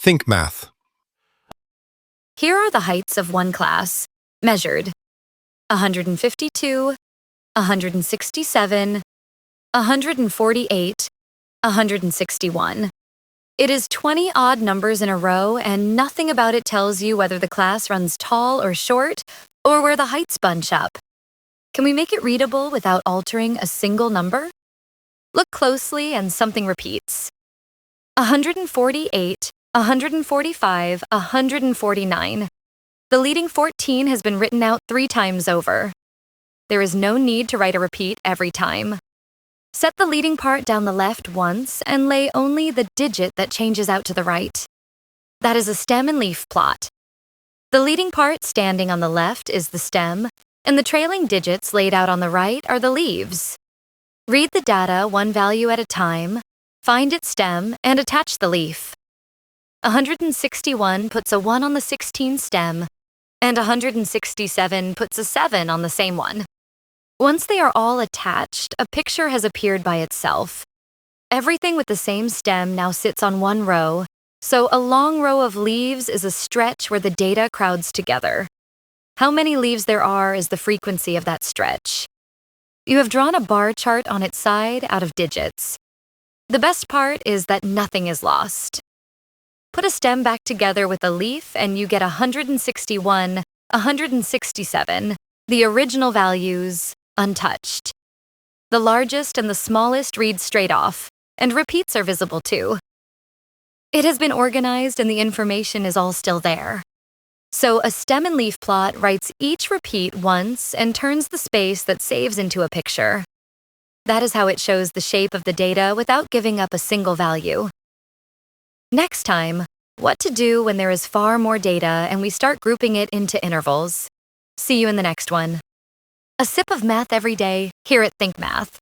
Think math. Here are the heights of one class, measured: 152, 167, 148, 161. It is 20 odd numbers in a row, and nothing about it tells you whether the class runs tall or short, or where the heights bunch up. Can we make it readable without altering a single number? Look closely and something repeats. 148, 145, 149. The leading 14 has been written out 3 times over. There is no need to write a repeat every time. Set the leading part down the left once and lay only the digit that changes out to the right. That is a stem and leaf plot. The leading part standing on the left is the stem, and the trailing digits laid out on the right are the leaves. Read the data one value at a time, find its stem, and attach the leaf. 161 puts a 1 on the 16 stem, and 167 puts a 7 on the same one. Once they are all attached, a picture has appeared by itself. Everything with the same stem now sits on one row, so a long row of leaves is a stretch where the data crowds together. How many leaves there are is the frequency of that stretch. You have drawn a bar chart on its side out of digits. The best part is that nothing is lost. Put a stem back together with a leaf and you get 161, 167, the original values, untouched. The largest and the smallest read straight off, and repeats are visible too. It has been organized and the information is all still there. So a stem and leaf plot writes each repeat once and turns the space that saves into a picture. That is how it shows the shape of the data without giving up a single value. Next time, what to do when there is far more data and we start grouping it into intervals. See you in the next one. A sip of math every day here at Think Math.